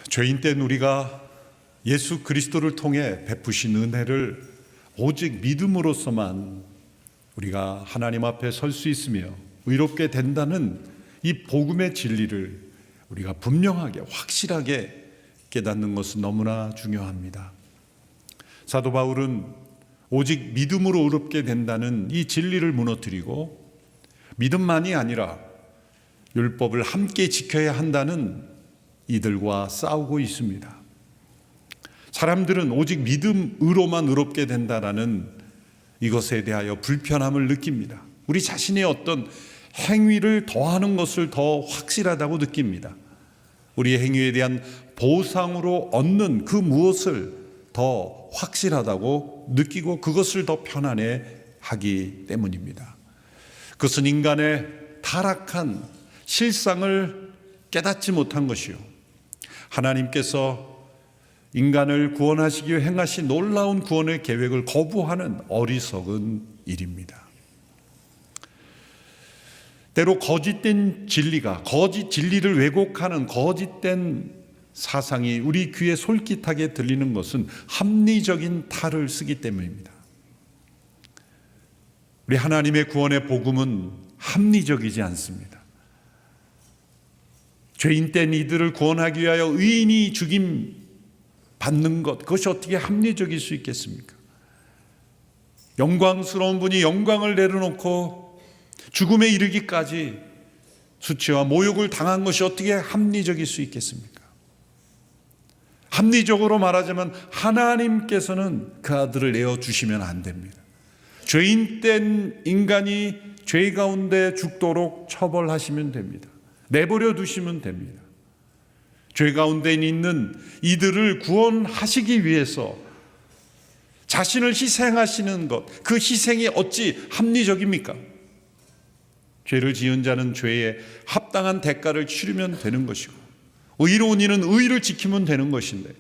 죄인 된 우리가 예수 그리스도를 통해 베푸신 은혜를 오직 믿음으로서만 우리가 하나님 앞에 설 수 있으며 의롭게 된다는 이 복음의 진리를 우리가 분명하게 확실하게 깨닫는 것은 너무나 중요합니다. 사도 바울은 오직 믿음으로 의롭게 된다는 이 진리를 무너뜨리고 믿음만이 아니라 율법을 함께 지켜야 한다는 이들과 싸우고 있습니다. 사람들은 오직 믿음으로만 의롭게 된다라는 이것에 대하여 불편함을 느낍니다. 우리 자신의 어떤 행위를 더하는 것을 더 확실하다고 느낍니다. 우리의 행위에 대한 보상으로 얻는 그 무엇을 더 확실하다고 느끼고 그것을 더 편안해 하기 때문입니다. 그것은 인간의 타락한 실상을 깨닫지 못한 것이요, 하나님께서 인간을 구원하시기 위해 행하신 놀라운 구원의 계획을 거부하는 어리석은 일입니다. 때로 거짓된 진리가, 거짓 진리를 왜곡하는 거짓된 사상이 우리 귀에 솔깃하게 들리는 것은 합리적인 탈을 쓰기 때문입니다. 우리 하나님의 구원의 복음은 합리적이지 않습니다. 죄인 된 이들을 구원하기 위하여 의인이 죽임 받는 것, 그것이 어떻게 합리적일 수 있겠습니까? 영광스러운 분이 영광을 내려놓고 죽음에 이르기까지 수치와 모욕을 당한 것이 어떻게 합리적일 수 있겠습니까? 합리적으로 말하자면 하나님께서는 그 아들을 내어주시면 안 됩니다. 죄인 된 인간이 죄 가운데 죽도록 처벌하시면 됩니다. 내버려 두시면 됩니다. 죄 가운데 있는 이들을 구원하시기 위해서 자신을 희생하시는 것, 그 희생이 어찌 합리적입니까? 죄를 지은 자는 죄에 합당한 대가를 치르면 되는 것이고, 의로운 이는 의를 지키면 되는 것인데,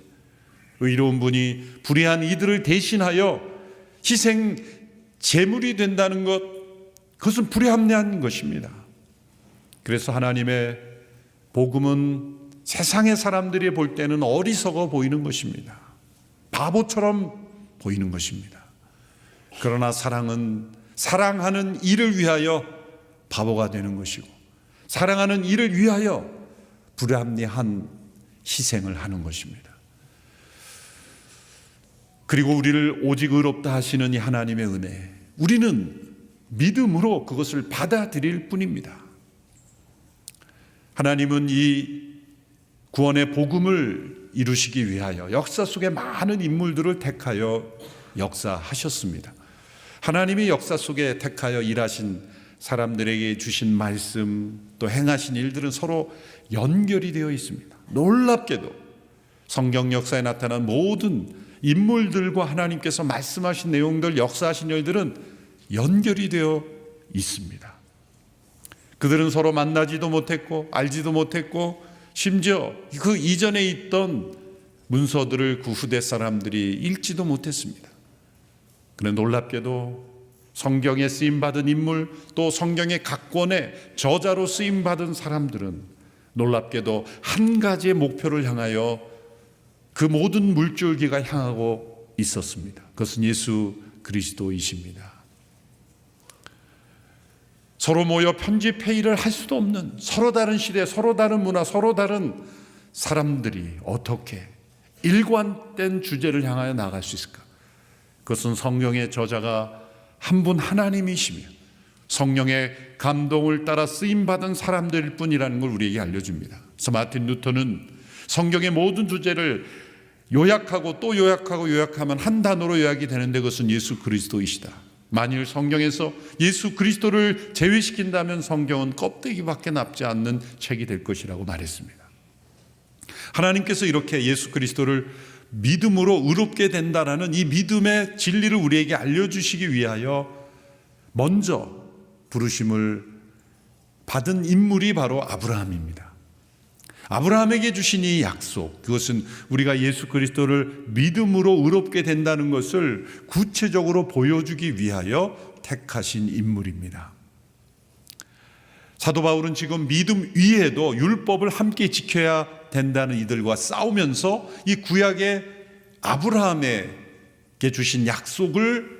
의로운 분이 불의한 이들을 대신하여 희생 제물이 된다는 것, 그것은 불합리한 것입니다. 그래서 하나님의 복음은 세상의 사람들이 볼 때는 어리석어 보이는 것입니다. 바보처럼 보이는 것입니다. 그러나 사랑은 사랑하는 이를 위하여 바보가 되는 것이고, 사랑하는 이를 위하여 불합리한 희생을 하는 것입니다. 그리고 우리를 오직 의롭다 하시는 이 하나님의 은혜, 우리는 믿음으로 그것을 받아들일 뿐입니다. 하나님은 이 구원의 복음을 이루시기 위하여 역사 속에 많은 인물들을 택하여 역사하셨습니다. 하나님이 역사 속에 택하여 일하신 사람들에게 주신 말씀, 또 행하신 일들은 서로 연결이 되어 있습니다. 놀랍게도 성경 역사에 나타난 모든 인물들과 하나님께서 말씀하신 내용들, 역사하신 일들은 연결이 되어 있습니다. 그들은 서로 만나지도 못했고 알지도 못했고, 심지어 그 이전에 있던 문서들을 그 후대 사람들이 읽지도 못했습니다. 그런데 놀랍게도 성경에 쓰임받은 인물, 또 성경의 각 권의 저자로 쓰임받은 사람들은 놀랍게도 한 가지의 목표를 향하여 그 모든 물줄기가 향하고 있었습니다. 그것은 예수 그리스도이십니다. 서로 모여 편집 회의를 할 수도 없는, 서로 다른 시대, 서로 다른 문화, 서로 다른 사람들이 어떻게 일관된 주제를 향하여 나아갈 수 있을까? 그것은 성경의 저자가 한 분 하나님이시며 성령의 감동을 따라 쓰임받은 사람들일 뿐이라는 걸 우리에게 알려줍니다. 그래서 마틴 루터는 성경의 모든 주제를 요약하고 또 요약하고 요약하면 한 단어로 요약이 되는데, 그것은 예수 그리스도이시다. 만일 성경에서 예수 그리스도를 제외시킨다면 성경은 껍데기밖에 남지 않는 책이 될 것이라고 말했습니다. 하나님께서 이렇게 예수 그리스도를 믿음으로 의롭게 된다라는 이 믿음의 진리를 우리에게 알려주시기 위하여 먼저 부르심을 받은 인물이 바로 아브라함입니다. 아브라함에게 주신 이 약속, 그것은 우리가 예수 그리스도를 믿음으로 의롭게 된다는 것을 구체적으로 보여주기 위하여 택하신 인물입니다. 사도 바울은 지금 믿음 위에도 율법을 함께 지켜야 된다는 이들과 싸우면서 이 구약의 아브라함에게 주신 약속을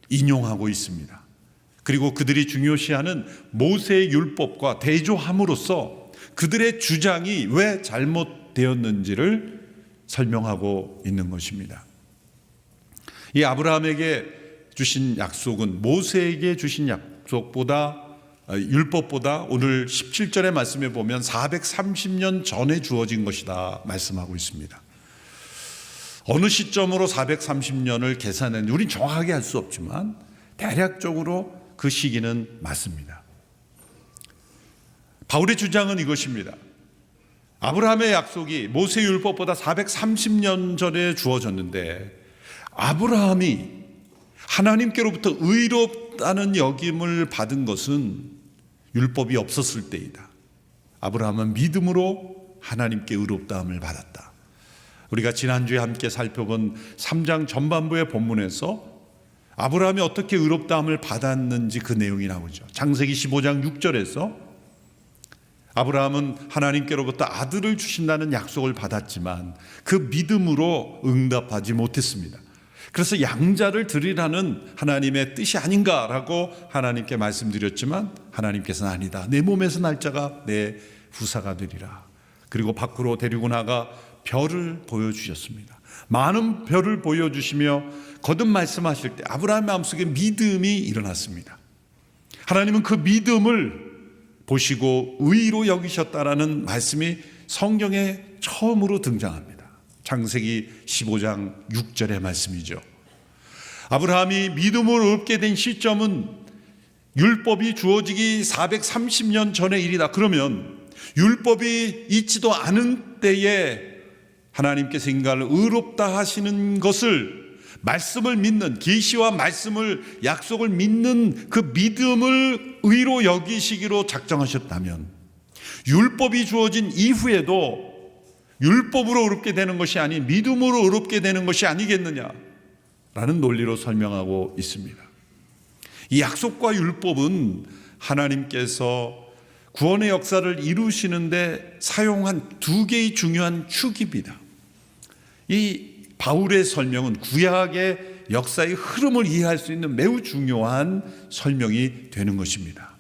인용하고 있습니다. 그리고 그들이 중요시하는 모세의 율법과 대조함으로써 그들의 주장이 왜 잘못되었는지를 설명하고 있는 것입니다. 이 아브라함에게 주신 약속은 모세에게 주신 약속보다 율법보다 오늘 17절의 말씀에 보면 430년 전에 주어진 것이다 말씀하고 있습니다. 어느 시점으로 430년을 계산했는지 우린 정확하게 할 수 없지만 대략적으로 그 시기는 맞습니다. 바울의 주장은 이것입니다. 아브라함의 약속이 모세 율법보다 430년 전에 주어졌는데 아브라함이 하나님께로부터 의롭다는 여김을 받은 것은 율법이 없었을 때이다. 아브라함은 믿음으로 하나님께 의롭다함을 받았다. 우리가 지난주에 함께 살펴본 3장 전반부의 본문에서 아브라함이 어떻게 의롭다함을 받았는지 그 내용이 나오죠. 창세기 15장 6절에서 아브라함은 하나님께로부터 아들을 주신다는 약속을 받았지만 그 믿음으로 응답하지 못했습니다. 그래서 양자를 드리라는 하나님의 뜻이 아닌가라고 하나님께 말씀드렸지만 하나님께서는 아니다. 내 몸에서 날 자가 내 후사가 되리라. 그리고 밖으로 데리고 나가 별을 보여주셨습니다. 많은 별을 보여주시며 거듭 말씀하실 때 아브라함의 마음속에 믿음이 일어났습니다. 하나님은 그 믿음을 보시고 의로 여기셨다라는 말씀이 성경에 처음으로 등장합니다. 창세기 15장 6절의 말씀이죠. 아브라함이 믿음으로 의롭게 된 시점은 율법이 주어지기 430년 전의 일이다. 그러면 율법이 있지도 않은 때에 하나님께서 인간을 의롭다 하시는 것을 말씀을 믿는 계시와 말씀을 약속을 믿는 그 믿음을 의로 여기시기로 작정하셨다면 율법이 주어진 이후에도 율법으로 의롭게 되는 것이 아닌 믿음으로 의롭게 되는 것이 아니겠느냐라는 논리로 설명하고 있습니다. 이 약속과 율법은 하나님께서 구원의 역사를 이루시는데 사용한 두 개의 중요한 축입니다. 이 바울의 설명은 구약의 역사의 흐름을 이해할 수 있는 매우 중요한 설명이 되는 것입니다.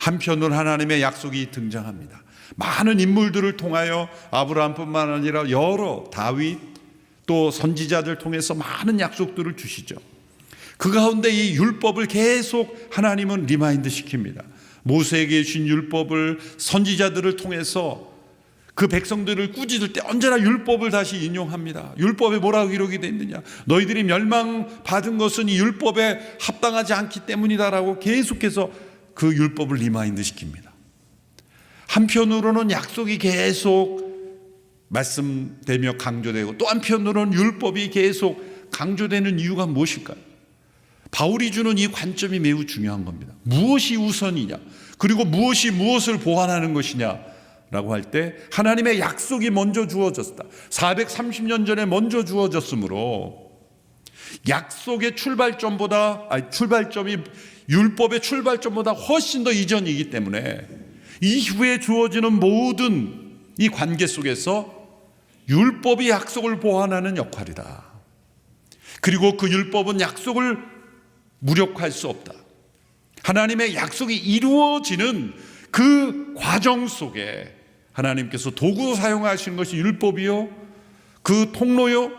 한편으로 하나님의 약속이 등장합니다. 많은 인물들을 통하여 아브라함뿐만 아니라 여러 다윗 또 선지자들 통해서 많은 약속들을 주시죠. 그 가운데 이 율법을 계속 하나님은 리마인드 시킵니다. 모세에게 주신 율법을 선지자들을 통해서 그 백성들을 꾸짖을 때 언제나 율법을 다시 인용합니다. 율법에 뭐라고 기록이 되어 있느냐? 너희들이 멸망받은 것은 이 율법에 합당하지 않기 때문이다라고 계속해서 그 율법을 리마인드 시킵니다. 한편으로는 약속이 계속 말씀되며 강조되고 또 한편으로는 율법이 계속 강조되는 이유가 무엇일까요? 바울이 주는 이 관점이 매우 중요한 겁니다. 무엇이 우선이냐? 그리고 무엇이 무엇을 보완하는 것이냐? 라고 할 때 하나님의 약속이 먼저 주어졌다. 430년 전에 먼저 주어졌으므로 약속의 출발점이 율법의 출발점보다 훨씬 더 이전이기 때문에 이후에 주어지는 모든 이 관계 속에서 율법이 약속을 보완하는 역할이다. 그리고 그 율법은 약속을 무력화할 수 없다. 하나님의 약속이 이루어지는 그 과정 속에 하나님께서 도구 사용하시는 것이 율법이요, 그 통로요,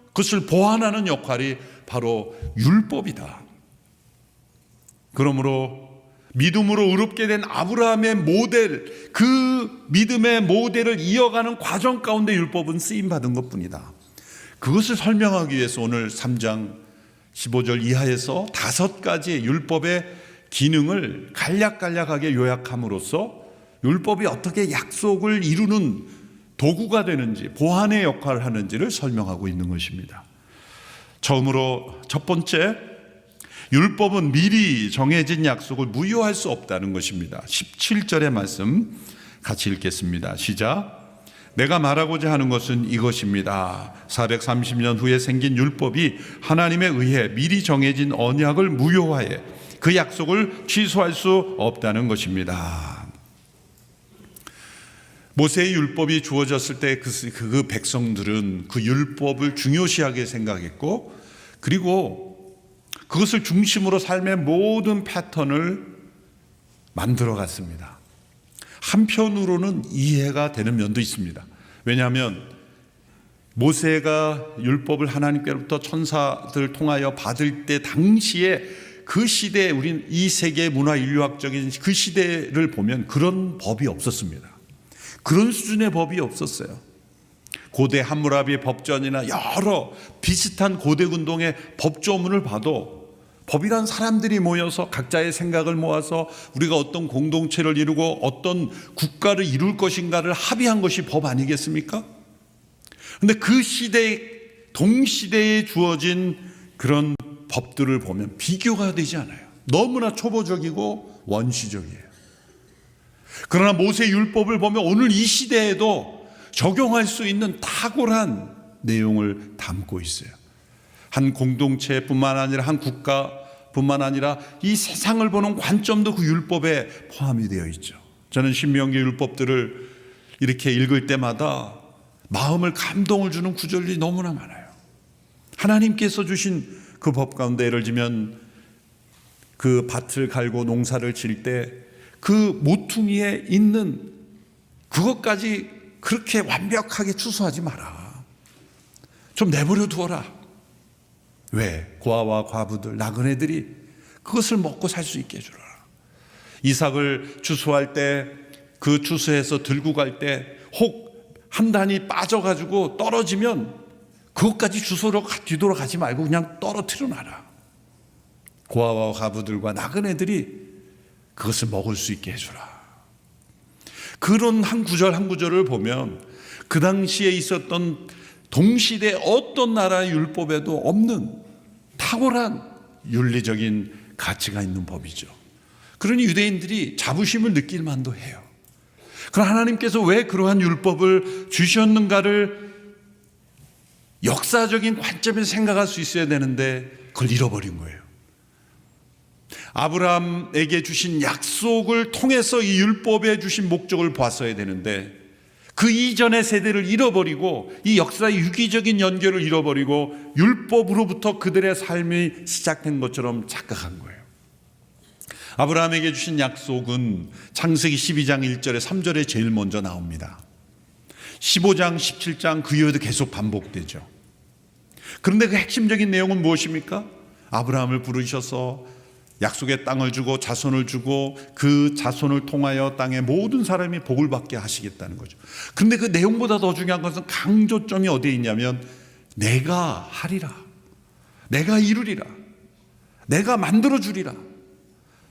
그것을 보완하는 역할이 바로 율법이다. 그러므로 믿음으로 의롭게 된 아브라함의 모델, 그 믿음의 모델을 이어가는 과정 가운데 율법은 쓰임받은 것뿐이다. 그것을 설명하기 위해서 오늘 3장 15절 이하에서 5가지 율법의 기능을 간략간략하게 요약함으로써 율법이 어떻게 약속을 이루는 도구가 되는지, 보완의 역할을 하는지를 설명하고 있는 것입니다. 처음으로 첫 번째, 율법은 미리 정해진 약속을 무효할 수 없다는 것입니다. 17절의 말씀 같이 읽겠습니다. 시작. 내가 말하고자 하는 것은 이것입니다. 430년 후에 생긴 율법이 하나님에 의해 미리 정해진 언약을 무효하여 그 약속을 취소할 수 없다는 것입니다. 모세의 율법이 주어졌을 때 그 백성들은 그 율법을 중요시하게 생각했고, 그리고 그것을 중심으로 삶의 모든 패턴을 만들어 갔습니다. 한편으로는 이해가 되는 면도 있습니다. 왜냐하면 모세가 율법을 하나님께로부터 천사들 통하여 받을 때 당시에 그 시대에, 우린 이 세계 문화 인류학적인 그 시대를 보면 그런 법이 없었습니다. 그런 수준의 법이 없었어요. 고대 함무라비 법전이나 여러 비슷한 고대 운동의 법조문을 봐도 법이란 사람들이 모여서 각자의 생각을 모아서 우리가 어떤 공동체를 이루고 어떤 국가를 이룰 것인가를 합의한 것이 법 아니겠습니까? 그런데 그 시대, 동시대에 주어진 그런 법들을 보면 비교가 되지 않아요. 너무나 초보적이고 원시적이에요. 그러나 모세 율법을 보면 오늘 이 시대에도 적용할 수 있는 탁월한 내용을 담고 있어요. 한 공동체뿐만 아니라 한 국가뿐만 아니라 이 세상을 보는 관점도 그 율법에 포함이 되어 있죠. 저는 신명기 율법들을 이렇게 읽을 때마다 마음을 감동을 주는 구절이 너무나 많아요. 하나님께서 주신 그 법 가운데 예를 들면 그 밭을 갈고 농사를 질 때 그 모퉁이에 있는 그것까지 그렇게 완벽하게 추수하지 마라. 좀 내버려 두어라. 왜? 고아와 과부들, 나그네들이 그것을 먹고 살 수 있게 해주라. 이삭을 추수할 때 그 추수해서 들고 갈 때 혹 한 단이 빠져가지고 떨어지면 그것까지 주소로 뒤돌아가지 말고 그냥 떨어뜨려 놔라. 고아와 과부들과 나그네들이 그것을 먹을 수 있게 해주라. 그런 한 구절 한 구절을 보면 그 당시에 있었던 동시대 어떤 나라의 율법에도 없는 탁월한 윤리적인 가치가 있는 법이죠. 그러니 유대인들이 자부심을 느낄 만도 해요. 그러나 하나님께서 왜 그러한 율법을 주셨는가를 역사적인 관점에서 생각할 수 있어야 되는데 그걸 잃어버린 거예요. 아브라함에게 주신 약속을 통해서 이 율법에 주신 목적을 봤어야 되는데 그 이전의 세대를 잃어버리고 이 역사의 유기적인 연결을 잃어버리고 율법으로부터 그들의 삶이 시작된 것처럼 착각한 거예요. 아브라함에게 주신 약속은 창세기 12장 1절에 3절에 제일 먼저 나옵니다. 15장 17장 그 이후에도 계속 반복되죠. 그런데 그 핵심적인 내용은 무엇입니까? 아브라함을 부르셔서 약속의 땅을 주고 자손을 주고 그 자손을 통하여 땅의 모든 사람이 복을 받게 하시겠다는 거죠. 그런데 그 내용보다 더 중요한 것은 강조점이 어디에 있냐면 내가 하리라, 내가 이루리라, 내가 만들어주리라,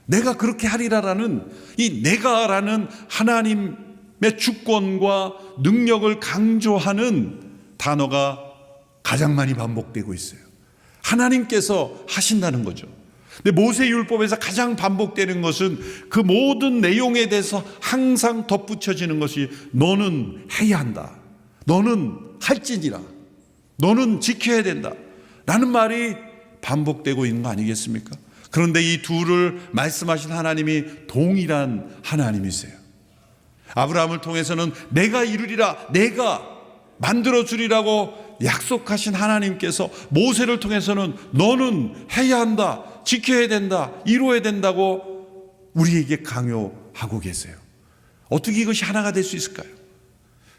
내가 그렇게 하리라라는 이 내가라는 하나님의 주권과 능력을 강조하는 단어가 가장 많이 반복되고 있어요. 하나님께서 하신다는 거죠. 근데 모세율법에서 가장 반복되는 것은 그 모든 내용에 대해서 항상 덧붙여지는 것이 너는 해야 한다, 너는 할지니라, 너는 지켜야 된다 라는 말이 반복되고 있는 거 아니겠습니까? 그런데 이 둘을 말씀하신 하나님이 동일한 하나님이세요. 아브라함을 통해서는 내가 이루리라, 내가 만들어주리라고 약속하신 하나님께서 모세를 통해서는 너는 해야 한다, 지켜야 된다, 이루어야 된다고 우리에게 강요하고 계세요. 어떻게 이것이 하나가 될 수 있을까요?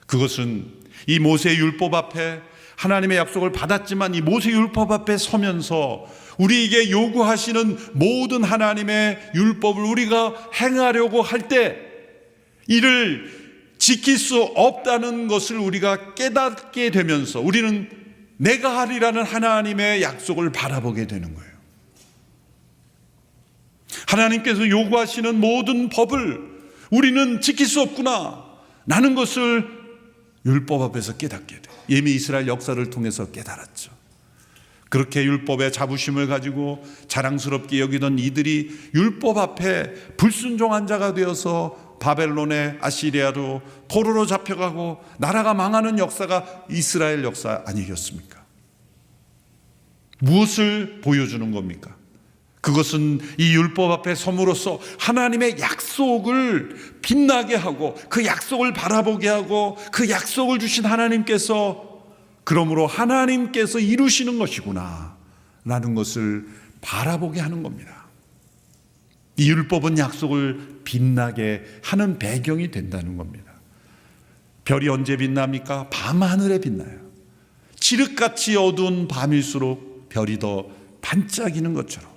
그것은 이 모세의 율법 앞에 하나님의 약속을 받았지만 이 모세의 율법 앞에 서면서 우리에게 요구하시는 모든 하나님의 율법을 우리가 행하려고 할 때 이를 지킬 수 없다는 것을 우리가 깨닫게 되면서 우리는 내가 하리라는 하나님의 약속을 바라보게 되는 거예요. 하나님께서 요구하시는 모든 법을 우리는 지킬 수 없구나 라는 것을 율법 앞에서 깨닫게 돼요. 이미 이스라엘 역사를 통해서 깨달았죠. 그렇게 율법의 자부심을 가지고 자랑스럽게 여기던 이들이 율법 앞에 불순종한 자가 되어서 바벨론의 아시리아로 포로로 잡혀가고 나라가 망하는 역사가 이스라엘 역사 아니겠습니까? 무엇을 보여주는 겁니까? 그것은 이 율법 앞에 섬으로써 하나님의 약속을 빛나게 하고 그 약속을 바라보게 하고 그 약속을 주신 하나님께서 그러므로 하나님께서 이루시는 것이구나 라는 것을 바라보게 하는 겁니다. 이 율법은 약속을 빛나게 하는 배경이 된다는 겁니다. 별이 언제 빛납니까? 밤하늘에 빛나요. 칠흑같이 어두운 밤일수록 별이 더 반짝이는 것처럼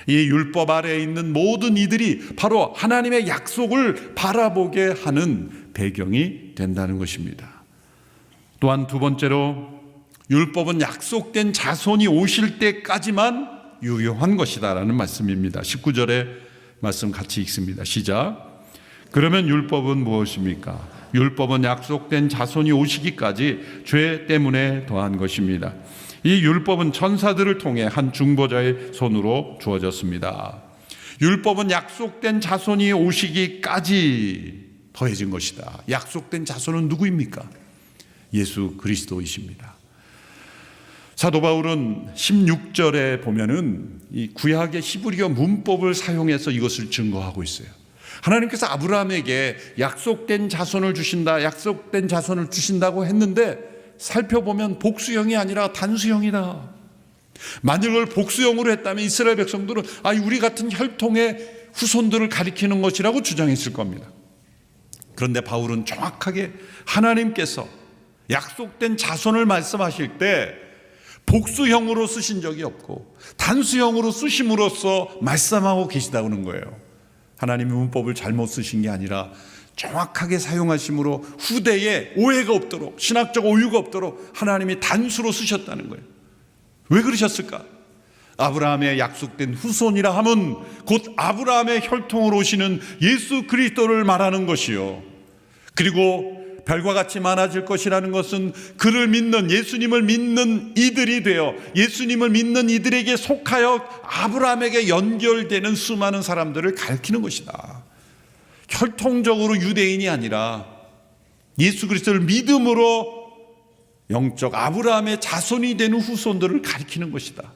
이 율법 아래에 있는 모든 이들이 바로 하나님의 약속을 바라보게 하는 배경이 된다는 것입니다. 또한 두 번째로 율법은 약속된 자손이 오실 때까지만 유효한 것이다라는 말씀입니다. 19절의 말씀 같이 읽습니다. 시작. 그러면 율법은 무엇입니까? 율법은 약속된 자손이 오시기까지 죄 때문에 더한 것입니다. 이 율법은 천사들을 통해 한 중보자의 손으로 주어졌습니다. 율법은 약속된 자손이 오시기까지 더해진 것이다. 약속된 자손은 누구입니까? 예수 그리스도이십니다. 사도 바울은 16절에 보면은 이 구약의 히브리어 문법을 사용해서 이것을 증거하고 있어요. 하나님께서 아브라함에게 약속된 자손을 주신다, 약속된 자손을 주신다고 했는데 살펴보면 복수형이 아니라 단수형이다. 만약 그걸 복수형으로 했다면 이스라엘 백성들은 우리 같은 혈통의 후손들을 가리키는 것이라고 주장했을 겁니다. 그런데 바울은 정확하게 하나님께서 약속된 자손을 말씀하실 때 복수형으로 쓰신 적이 없고 단수형으로 쓰심으로써 말씀하고 계시다는 거예요. 하나님의 문법을 잘못 쓰신 게 아니라 정확하게 사용하심으로 후대에 오해가 없도록, 신학적 오유가 없도록 하나님이 단수로 쓰셨다는 거예요. 왜 그러셨을까? 아브라함의 약속된 후손이라 함은 곧 아브라함의 혈통으로 오시는 예수 그리스도를 말하는 것이요, 그리고 별과 같이 많아질 것이라는 것은 그를 믿는, 예수님을 믿는 이들이 되어 예수님을 믿는 이들에게 속하여 아브라함에게 연결되는 수많은 사람들을 가리키는 것이다. 혈통적으로 유대인이 아니라 예수 그리스도를 믿음으로 영적 아브라함의 자손이 되는 후손들을 가리키는 것이다.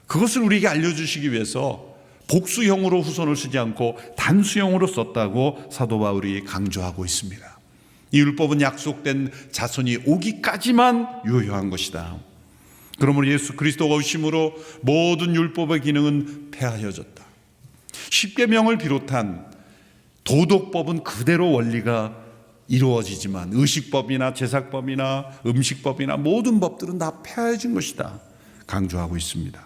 그것을 우리에게 알려주시기 위해서 복수형으로 후손을 쓰지 않고 단수형으로 썼다고 사도 바울이 강조하고 있습니다. 이 율법은 약속된 자손이 오기까지만 유효한 것이다. 그러므로 예수 그리스도가 오심으로 모든 율법의 기능은 폐하여졌다. 십계명을 비롯한 도덕법은 그대로 원리가 이루어지지만 의식법이나 제사법이나 음식법이나 모든 법들은 다 폐하여진 것이다 강조하고 있습니다.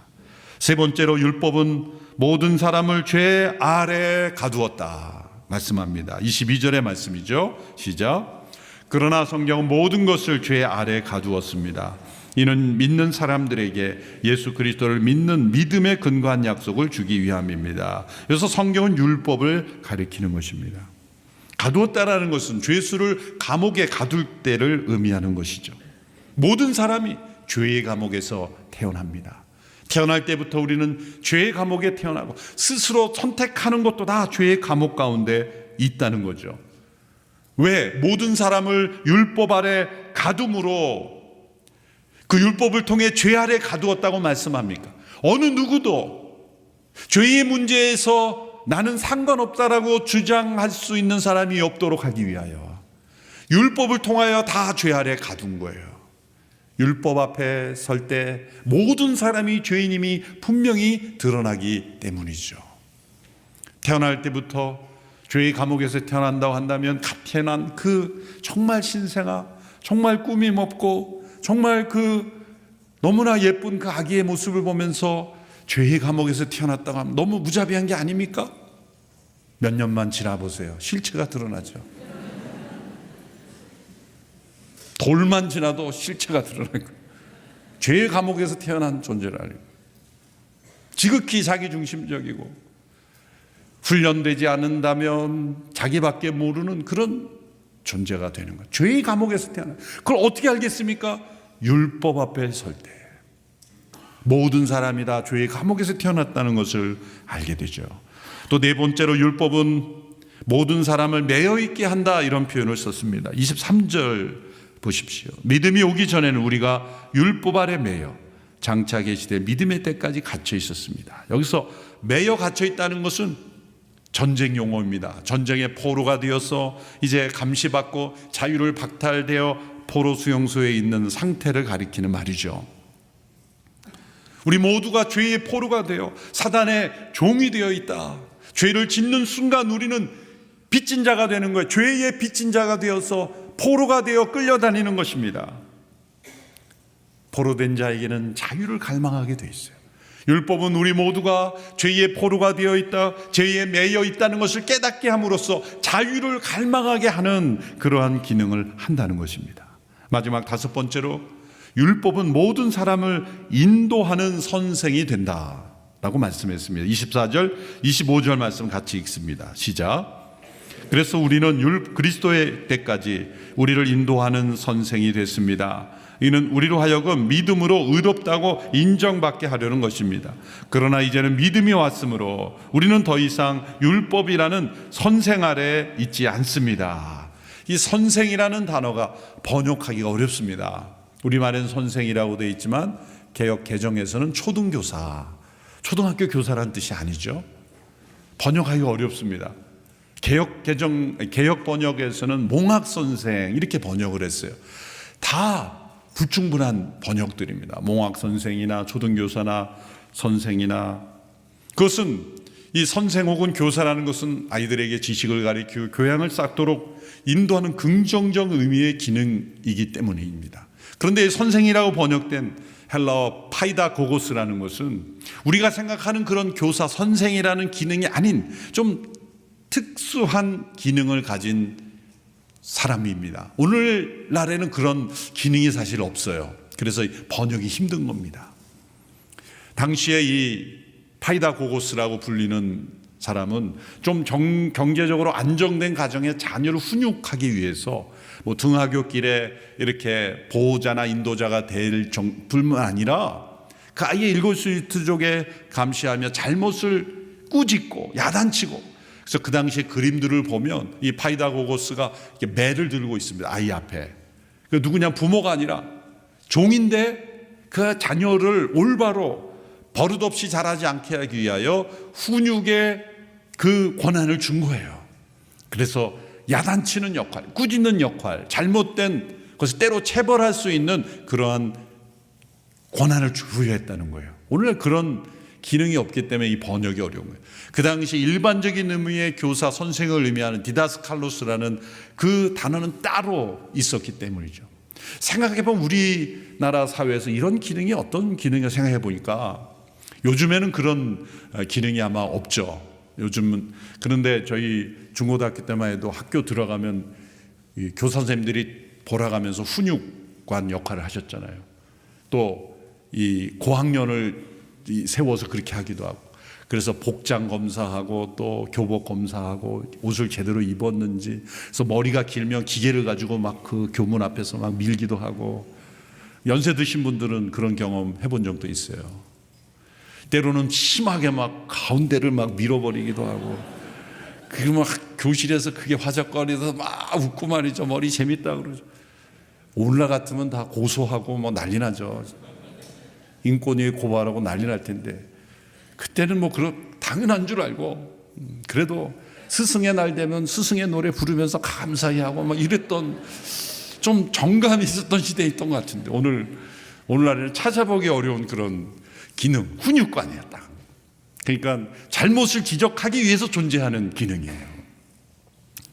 세 번째로 율법은 모든 사람을 죄 아래에 가두었다 말씀합니다. 22절의 말씀이죠. 시작. 그러나 성경은 모든 것을 죄 아래에 가두었습니다. 이는 믿는 사람들에게 예수 그리스도를 믿는 믿음에 근거한 약속을 주기 위함입니다. 그래서 성경은 율법을 가리키는 것입니다. 가두었다라는 것은 죄수를 감옥에 가둘 때를 의미하는 것이죠. 모든 사람이 죄의 감옥에서 태어납니다. 태어날 때부터 우리는 죄의 감옥에 태어나고 스스로 선택하는 것도 다 죄의 감옥 가운데 있다는 거죠. 왜? 모든 사람을 율법 아래 가둠으로, 그 율법을 통해 죄 아래 가두었다고 말씀합니까? 어느 누구도 죄의 문제에서 나는 상관없다라고 주장할 수 있는 사람이 없도록 하기 위하여 율법을 통하여 다 죄 아래 가둔 거예요. 율법 앞에 설 때 모든 사람이 죄인임이 분명히 드러나기 때문이죠. 태어날 때부터 죄의 감옥에서 태어난다고 한다면 갓 태어난 그 정말 신생아, 정말 꾸밈 없고 정말 그 너무나 예쁜 그 아기의 모습을 보면서 죄의 감옥에서 태어났다고 하면 너무 무자비한 게 아닙니까? 몇 년만 지나보세요. 실체가 드러나죠. 돌만 지나도 실체가 드러나고 죄의 감옥에서 태어난 존재라니, 지극히 자기중심적이고 훈련되지 않는다면 자기밖에 모르는 그런 존재가 되는 거예요. 죄의 감옥에서 태어난, 그걸 어떻게 알겠습니까? 율법 앞에 설 때 모든 사람이 다 죄의 감옥에서 태어났다는 것을 알게 되죠. 또 네 번째로 율법은 모든 사람을 매여 있게 한다, 이런 표현을 썼습니다. 23절 보십시오. 믿음이 오기 전에는 우리가 율법 아래 매여 장차의 시대 믿음의 때까지 갇혀 있었습니다. 여기서 매여 갇혀 있다는 것은 전쟁 용어입니다. 전쟁의 포로가 되어서 이제 감시받고 자유를 박탈되어 포로 수용소에 있는 상태를 가리키는 말이죠. 우리 모두가 죄의 포로가 되어 사단의 종이 되어 있다. 죄를 짓는 순간 우리는 빚진 자가 되는 거예요. 죄의 빚진 자가 되어서 포로가 되어 끌려다니는 것입니다. 포로된 자에게는 자유를 갈망하게 돼 있어요. 율법은 우리 모두가 죄의 포로가 되어 있다, 죄에 매여 있다는 것을 깨닫게 함으로써 자유를 갈망하게 하는 그러한 기능을 한다는 것입니다. 마지막 다섯 번째로, 율법은 모든 사람을 인도하는 선생이 된다라고 말씀했습니다. 24절, 25절 말씀 같이 읽습니다. 시작. 그래서 우리는 그리스도의 때까지 우리를 인도하는 선생이 됐습니다. 이는 우리로 하여금 믿음으로 의롭다고 인정받게 하려는 것입니다. 그러나 이제는 믿음이 왔으므로 우리는 더 이상 율법이라는 선생 아래 있지 않습니다. 이 선생이라는 단어가 번역하기가 어렵습니다. 우리말엔 선생이라고 되어 있지만 개역 개정에서는 초등교사, 초등학교 교사라는 뜻이 아니죠. 번역하기가 어렵습니다. 개역 번역에서는 몽학 선생 이렇게 번역을 했어요. 다 불충분한 번역들입니다. 몽학 선생이나 초등교사나 선생이나, 그것은 이 선생 혹은 교사라는 것은 아이들에게 지식을 가르치고 교양을 쌓도록 인도하는 긍정적 의미의 기능이기 때문입니다. 그런데 선생이라고 번역된 헬라어 파이다고고스라는 것은 우리가 생각하는 그런 교사, 선생이라는 기능이 아닌 좀 특수한 기능을 가진 사람입니다. 오늘날에는 그런 기능이 사실 없어요. 그래서 번역이 힘든 겁니다. 당시에 이 파이다고고스라고 불리는 사람은 좀 경제적으로 안정된 가정의 자녀를 훈육하기 위해서 뭐 등하굣길에 이렇게 보호자나 인도자가 될 뿐만 아니라 그 아이의 일거수일투족에 감시하며 잘못을 꾸짖고 야단치고, 그래서 그 당시에 그림들을 보면 이 파이다고고스가 매를 들고 있습니다. 아이 앞에. 그 누구냐, 부모가 아니라 종인데 그 자녀를 올바로 버릇없이 자라지 않게 하기 위하여 훈육의 그 권한을 준 거예요. 그래서 야단치는 역할, 꾸짖는 역할, 잘못된 것을 때로 체벌할 수 있는 그러한 권한을 부여했다는 거예요. 오늘날 그런 기능이 없기 때문에 이 번역이 어려운 거예요. 그 당시 일반적인 의미의 교사, 선생을 의미하는 디다스칼로스라는 그 단어는 따로 있었기 때문이죠. 생각해보면 우리나라 사회에서 이런 기능이 어떤 기능인가 생각해 보니까 요즘에는 그런 기능이 아마 없죠. 요즘은. 그런데 저희 중고등학교 때만 해도 학교 들어가면 이 교사 선생님들이 보라가면서 훈육관 역할을 하셨잖아요. 또 이 고학년을 세워서 그렇게 하기도 하고, 그래서 복장 검사하고 또 교복 검사하고 옷을 제대로 입었는지, 그래서 머리가 길면 기계를 가지고 막 그 교문 앞에서 막 밀기도 하고, 연세 드신 분들은 그런 경험 해본 적도 있어요. 때로는 심하게 막 가운데를 막 밀어버리기도 하고, 그리고 막 교실에서 그게 화적거리서 막 웃고 말이죠. 머리 재밌다 그러죠. 오늘날 같으면 다 고소하고 뭐 난리 나죠. 인권위에 고발하고 난리 날 텐데, 그때는 뭐 그런 당연한 줄 알고, 그래도 스승의 날 되면 스승의 노래 부르면서 감사히 하고 막 이랬던, 좀 정감이 있었던 시대에 있던 것 같은데, 오늘날에는 찾아보기 어려운 그런 기능, 훈육관이었다. 그러니까 잘못을 지적하기 위해서 존재하는 기능이에요.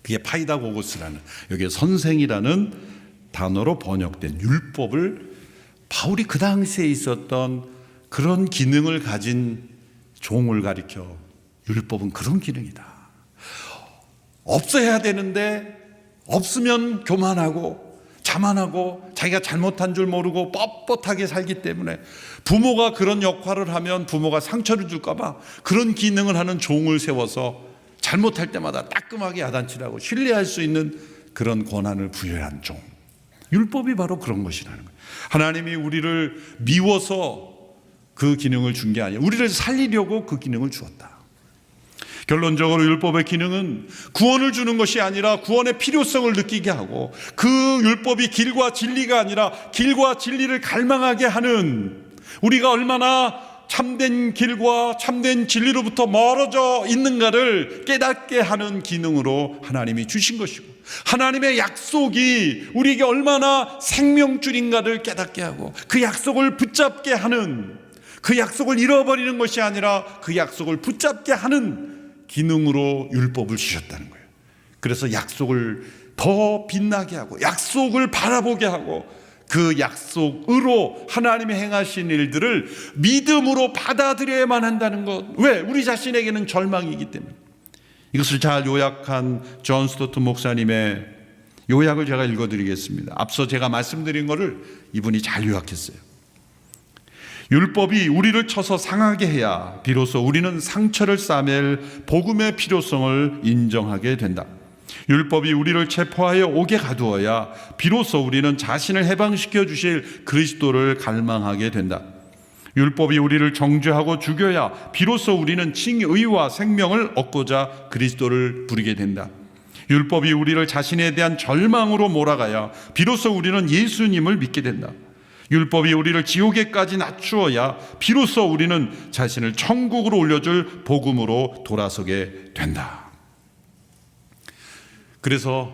그게 파이다고고스라는, 여기에 선생이라는 단어로 번역된 율법을 바울이 그 당시에 있었던 그런 기능을 가진 종을 가리켜 율법은 그런 기능이다. 없어야 되는데 없으면 교만하고 자만하고 자기가 잘못한 줄 모르고 뻣뻣하게 살기 때문에 부모가 그런 역할을 하면 부모가 상처를 줄까 봐 그런 기능을 하는 종을 세워서 잘못할 때마다 따끔하게 야단치라고 신뢰할 수 있는 그런 권한을 부여한 종. 율법이 바로 그런 것이라는 거예요. 하나님이 우리를 미워서 그 기능을 준 게 아니에요. 우리를 살리려고 그 기능을 주었다. 결론적으로 율법의 기능은 구원을 주는 것이 아니라 구원의 필요성을 느끼게 하고, 그 율법이 길과 진리가 아니라 길과 진리를 갈망하게 하는 우리가 얼마나 참된 길과 참된 진리로부터 멀어져 있는가를 깨닫게 하는 기능으로 하나님이 주신 것이고, 하나님의 약속이 우리에게 얼마나 생명줄인가를 깨닫게 하고, 그 약속을 붙잡게 하는, 그 약속을 잃어버리는 것이 아니라 그 약속을 붙잡게 하는 기능으로 율법을 주셨다는 거예요. 그래서 약속을 더 빛나게 하고, 약속을 바라보게 하고, 그 약속으로 하나님이 행하신 일들을 믿음으로 받아들여야만 한다는 것. 왜? 우리 자신에게는 절망이기 때문에. 이것을 잘 요약한 존 스토트 목사님의 요약을 제가 읽어드리겠습니다. 앞서 제가 말씀드린 것을 이분이 잘 요약했어요. 율법이 우리를 쳐서 상하게 해야 비로소 우리는 상처를 싸맬 복음의 필요성을 인정하게 된다. 율법이 우리를 체포하여 옥에 가두어야 비로소 우리는 자신을 해방시켜 주실 그리스도를 갈망하게 된다. 율법이 우리를 정죄하고 죽여야 비로소 우리는 칭의와 생명을 얻고자 그리스도를 부르게 된다. 율법이 우리를 자신에 대한 절망으로 몰아가야 비로소 우리는 예수님을 믿게 된다. 율법이 우리를 지옥에까지 낮추어야 비로소 우리는 자신을 천국으로 올려줄 복음으로 돌아서게 된다. 그래서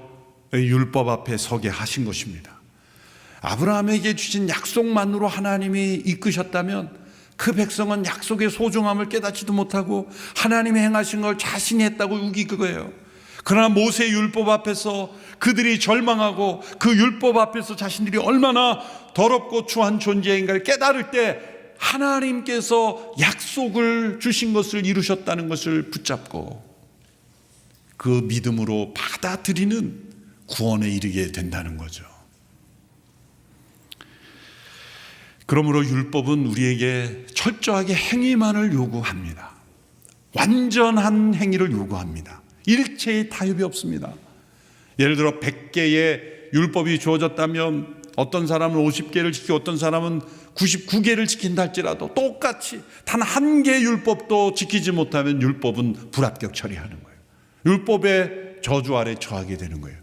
율법 앞에 서게 하신 것입니다. 아브라함에게 주신 약속만으로 하나님이 이끄셨다면 그 백성은 약속의 소중함을 깨닫지도 못하고 하나님이 행하신 걸 자신이 했다고 우기는 거예요. 그러나 모세의 율법 앞에서 그들이 절망하고 그 율법 앞에서 자신들이 얼마나 더럽고 추한 존재인가를 깨달을 때 하나님께서 약속을 주신 것을 이루셨다는 것을 붙잡고 그 믿음으로 받아들이는 구원에 이르게 된다는 거죠. 그러므로 율법은 우리에게 철저하게 행위만을 요구합니다. 완전한 행위를 요구합니다. 일체의 타협이 없습니다. 예를 들어 100개의 율법이 주어졌다면 어떤 사람은 50개를 지키고 어떤 사람은 99개를 지킨다 할지라도 똑같이 단 한 개의 율법도 지키지 못하면 율법은 불합격 처리하는 거예요. 율법의 저주 아래 처하게 되는 거예요.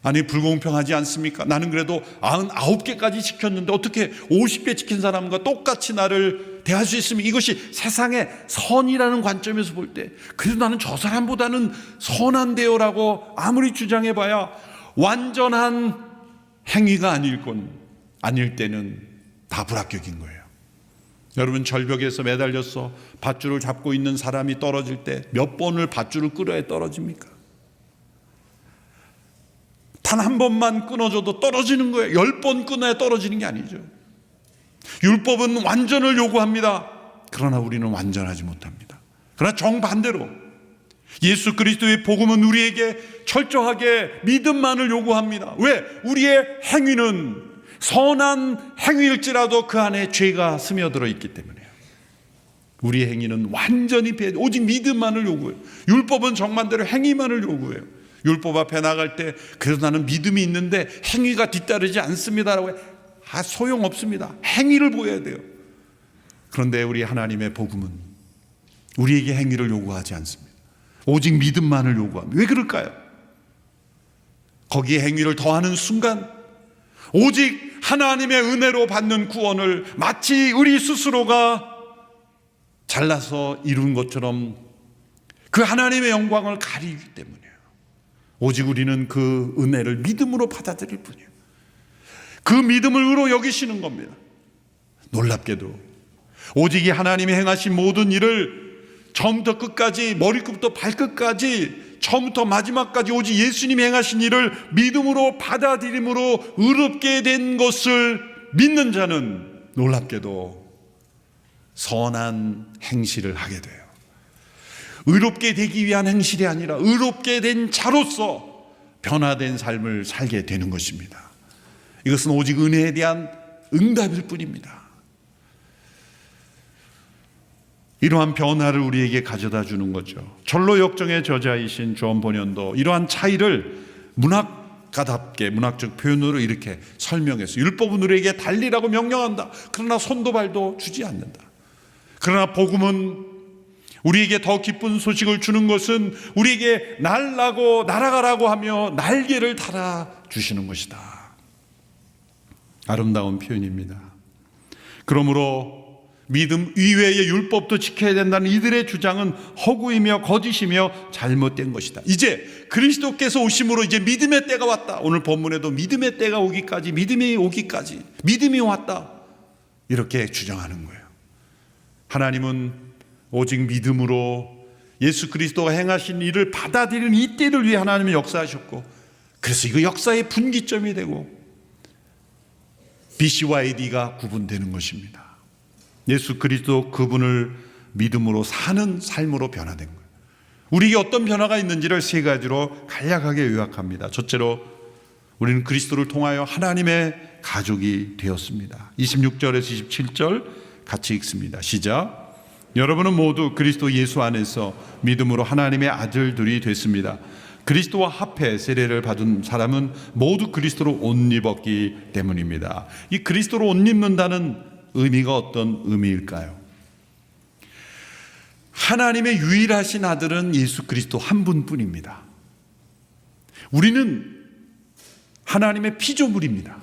아니, 불공평하지 않습니까? 나는 그래도 99개까지 지켰는데 어떻게 50개 지킨 사람과 똑같이 나를 대할 수 있으면, 이것이 세상의 선이라는 관점에서 볼 때 그래도 나는 저 사람보다는 선한데요 라고 아무리 주장해봐야 완전한 행위가 아닐 때는 다 불합격인 거예요. 여러분, 절벽에서 매달려서 밧줄을 잡고 있는 사람이 떨어질 때 몇 번을 밧줄을 끌어야 떨어집니까? 단 한 번만 끊어줘도 떨어지는 거예요. 10번 끊어야 떨어지는 게 아니죠. 율법은 완전을 요구합니다. 그러나 우리는 완전하지 못합니다. 그러나 정반대로 예수 그리스도의 복음은 우리에게 철저하게 믿음만을 요구합니다. 왜? 우리의 행위는 선한 행위일지라도 그 안에 죄가 스며들어 있기 때문에요. 우리의 행위는 완전히 오직 믿음만을 요구해요. 율법은 정반대로 행위만을 요구해요. 율법 앞에 나갈 때 그래도 나는 믿음이 있는데 행위가 뒤따르지 않습니다라고 해요. 소용없습니다. 행위를 보여야 돼요. 그런데 우리 하나님의 복음은 우리에게 행위를 요구하지 않습니다. 오직 믿음만을 요구합니다. 왜 그럴까요? 거기에 행위를 더하는 순간 오직 하나님의 은혜로 받는 구원을 마치 우리 스스로가 잘나서 이룬 것처럼 그 하나님의 영광을 가리기 때문이에요. 오직 우리는 그 은혜를 믿음으로 받아들일 뿐이에요. 그 믿음을 의로 여기시는 겁니다. 놀랍게도 오직 이 하나님이 행하신 모든 일을 처음부터 끝까지, 머리끝부터 발끝까지, 처음부터 마지막까지 오직 예수님이 행하신 일을 믿음으로 받아들임으로 의롭게 된 것을 믿는 자는 놀랍게도 선한 행실을 하게 돼요. 의롭게 되기 위한 행실이 아니라 의롭게 된 자로서 변화된 삶을 살게 되는 것입니다. 이것은 오직 은혜에 대한 응답일 뿐입니다. 이러한 변화를 우리에게 가져다 주는 거죠. 철로 역정의 저자이신 존 번연도 이러한 차이를 문학가답게 문학적 표현으로 이렇게 설명했어요. 율법은 우리에게 달리라고 명령한다. 그러나 손도 발도 주지 않는다. 그러나 복음은 우리에게 더 기쁜 소식을 주는 것은 우리에게 날아가라고 하며 날개를 달아 주시는 것이다. 아름다운 표현입니다. 그러므로 믿음 이외의 율법도 지켜야 된다는 이들의 주장은 허구이며 거짓이며 잘못된 것이다. 이제 그리스도께서 오심으로 이제 믿음의 때가 왔다. 오늘 본문에도 믿음의 때가 오기까지, 믿음이 오기까지, 믿음이 왔다, 이렇게 주장하는 거예요. 하나님은 오직 믿음으로 예수 그리스도가 행하신 일을 받아들이는 이 때를 위해 하나님은 역사하셨고, 그래서 이거 역사의 분기점이 되고 BC와 AD가 구분되는 것입니다. 예수 그리스도 그분을 믿음으로 사는 삶으로 변화된 거예요. 우리에게 어떤 변화가 있는지를 세 가지로 간략하게 요약합니다. 첫째로, 우리는 그리스도를 통하여 하나님의 가족이 되었습니다. 26절에서 27절 같이 읽습니다. 시작. 여러분은 모두 그리스도 예수 안에서 믿음으로 하나님의 아들들이 됐습니다. 그리스도와 합해 세례를 받은 사람은 모두 그리스도로 옷 입었기 때문입니다. 이 그리스도로 옷 입는다는 의미가 어떤 의미일까요? 하나님의 유일하신 아들은 예수 그리스도 한 분뿐입니다. 우리는 하나님의 피조물입니다.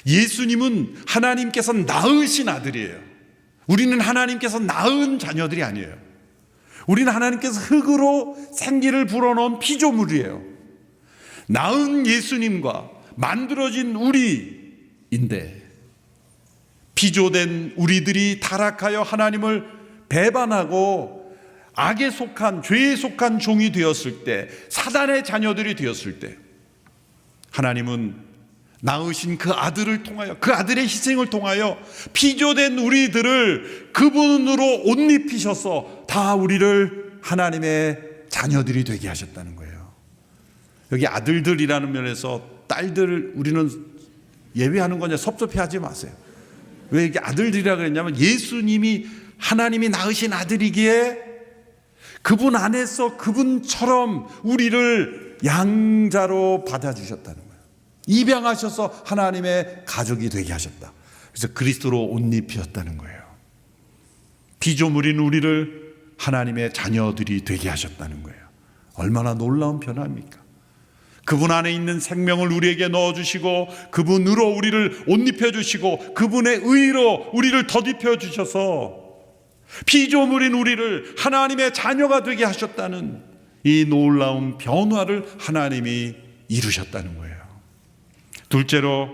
예수님은 하나님께서 낳으신 아들이에요. 우리는 하나님께서 낳은 자녀들이 아니에요. 우리는 하나님께서 흙으로 생기를 불어넣은 피조물이에요. 낳은 예수님과 만들어진 우리인데, 피조된 우리들이 타락하여 하나님을 배반하고 악에 속한, 죄에 속한 종이 되었을 때, 사단의 자녀들이 되었을 때, 하나님은 낳으신 그 아들을 통하여, 그 아들의 희생을 통하여 피조된 우리들을 그분으로 옷 입히셔서 다 우리를 하나님의 자녀들이 되게 하셨다는 거예요. 여기 아들들이라는 면에서 딸들 우리는 예외하는 거냐, 섭섭해하지 마세요. 왜 이게 아들들이라 그랬냐면, 예수님이 하나님이 낳으신 아들이기에 그분 안에서 그분처럼 우리를 양자로 받아주셨다는 거예요. 입양하셔서 하나님의 가족이 되게 하셨다. 그래서 그리스도로 옷 입히셨다는 거예요. 피조물인 우리를 하나님의 자녀들이 되게 하셨다는 거예요. 얼마나 놀라운 변화입니까? 그분 안에 있는 생명을 우리에게 넣어주시고, 그분으로 우리를 옷 입혀주시고, 그분의 의로 우리를 덧입혀 주셔서 피조물인 우리를 하나님의 자녀가 되게 하셨다는 이 놀라운 변화를 하나님이 이루셨다는 거예요. 둘째로,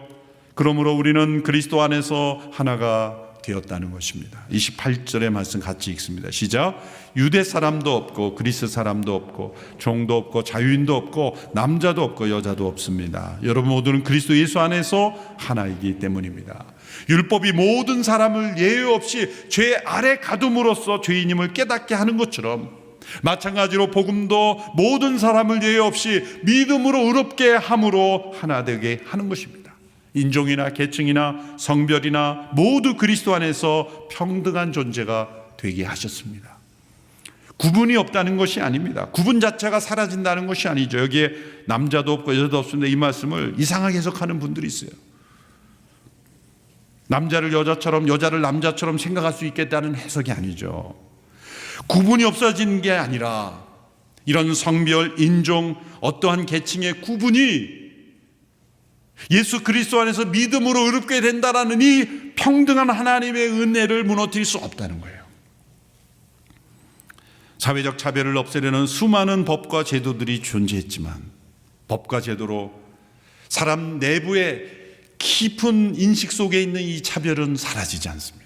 그러므로 우리는 그리스도 안에서 하나가 되었다는 것입니다. 28절의 말씀 같이 읽습니다. 시작. 유대 사람도 없고 그리스 사람도 없고 종도 없고 자유인도 없고 남자도 없고 여자도 없습니다. 여러분 모두는 그리스도 예수 안에서 하나이기 때문입니다. 율법이 모든 사람을 예외 없이 죄 아래 가둠으로써 죄인임을 깨닫게 하는 것처럼, 마찬가지로 복음도 모든 사람을 예외 없이 믿음으로 의롭게 함으로 하나 되게 하는 것입니다. 인종이나 계층이나 성별이나 모두 그리스도 안에서 평등한 존재가 되게 하셨습니다. 구분이 없다는 것이 아닙니다. 구분 자체가 사라진다는 것이 아니죠. 여기에 남자도 없고 여자도 없습니다, 이 말씀을 이상하게 해석하는 분들이 있어요. 남자를 여자처럼, 여자를 남자처럼 생각할 수 있겠다는 해석이 아니죠. 구분이 없어진 게 아니라 이런 성별, 인종, 어떠한 계층의 구분이 예수 그리스도 안에서 믿음으로 의롭게 된다라는 이 평등한 하나님의 은혜를 무너뜨릴 수 없다는 거예요. 사회적 차별을 없애려는 수많은 법과 제도들이 존재했지만, 법과 제도로 사람 내부의 깊은 인식 속에 있는 이 차별은 사라지지 않습니다.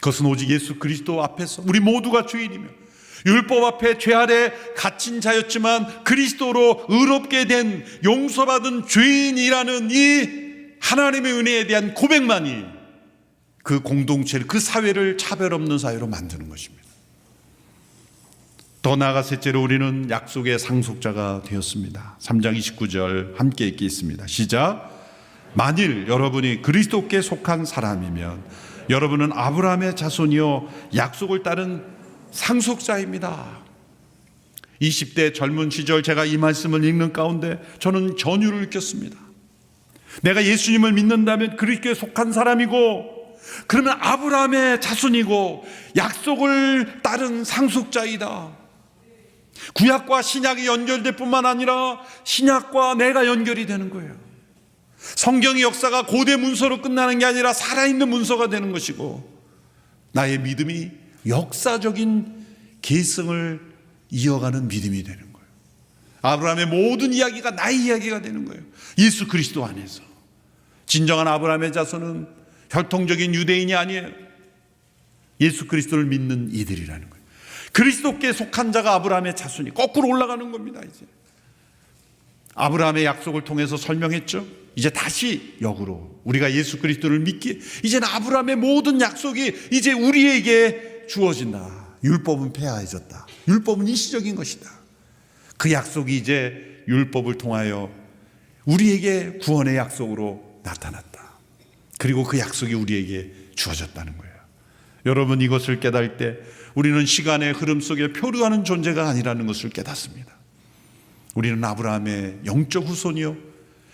그것은 오직 예수 그리스도 앞에서 우리 모두가 죄인이며 율법 앞에 죄 아래 갇힌 자였지만 그리스도로 의롭게 된, 용서받은 죄인이라는 이 하나님의 은혜에 대한 고백만이 그 공동체를, 그 사회를 차별 없는 사회로 만드는 것입니다. 더 나아가 셋째로, 우리는 약속의 상속자가 되었습니다. 3장 29절 함께 읽겠습니다. 시작. 만일 여러분이 그리스도께 속한 사람이면 여러분은 아브라함의 자손이요 약속을 따른 상속자입니다. 20대 젊은 시절 제가 이 말씀을 읽는 가운데 저는 전율을 느꼈습니다. 내가 예수님을 믿는다면 그리스도에 속한 사람이고, 그러면 아브라함의 자손이고 약속을 따른 상속자이다. 구약과 신약이 연결될 뿐만 아니라 신약과 내가 연결이 되는 거예요. 성경의 역사가 고대 문서로 끝나는 게 아니라 살아있는 문서가 되는 것이고, 나의 믿음이 역사적인 계승을 이어가는 믿음이 되는 거예요. 아브라함의 모든 이야기가 나의 이야기가 되는 거예요. 예수 그리스도 안에서. 진정한 아브라함의 자손은 혈통적인 유대인이 아니에요. 예수 그리스도를 믿는 이들이라는 거예요. 그리스도께 속한 자가 아브라함의 자손이 거꾸로 올라가는 겁니다. 이제 아브라함의 약속을 통해서 설명했죠. 이제 다시 역으로 우리가 예수 그리스도를 믿기에 이제는 아브라함의 모든 약속이 이제 우리에게 주어진다. 율법은 폐하해졌다. 율법은 일시적인 것이다. 그 약속이 이제 율법을 통하여 우리에게 구원의 약속으로 나타났다. 그리고 그 약속이 우리에게 주어졌다는 거예요. 여러분, 이것을 깨달을 때 우리는 시간의 흐름 속에 표류하는 존재가 아니라는 것을 깨닫습니다. 우리는 아브라함의 영적 후손이요,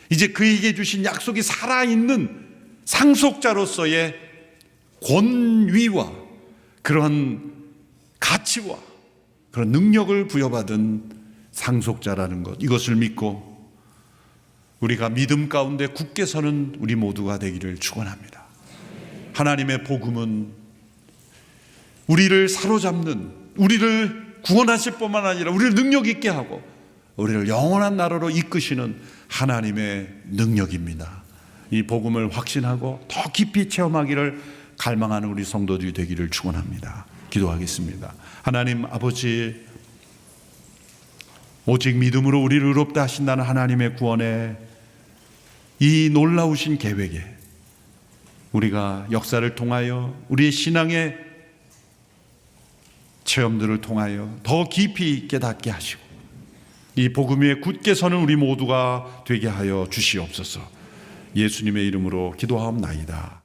이제 그에게 주신 약속이 살아있는 상속자로서의 권위와 그런 가치와 그런 능력을 부여받은 상속자라는 것, 이것을 믿고 우리가 믿음 가운데 굳게 서는 우리 모두가 되기를 축원합니다. 하나님의 복음은 우리를 사로잡는, 우리를 구원하실 뿐만 아니라 우리를 능력 있게 하고 우리를 영원한 나라로 이끄시는 하나님의 능력입니다. 이 복음을 확신하고 더 깊이 체험하기를 갈망하는 우리 성도들이 되기를 축원합니다. 기도하겠습니다. 하나님 아버지, 오직 믿음으로 우리를 의롭다 하신다는 하나님의 구원에 이 놀라우신 계획에 우리가 역사를 통하여 우리의 신앙의 체험들을 통하여 더 깊이 깨닫게 하시고 이 복음 위에 굳게 서는 우리 모두가 되게 하여 주시옵소서. 예수님의 이름으로 기도하옵나이다.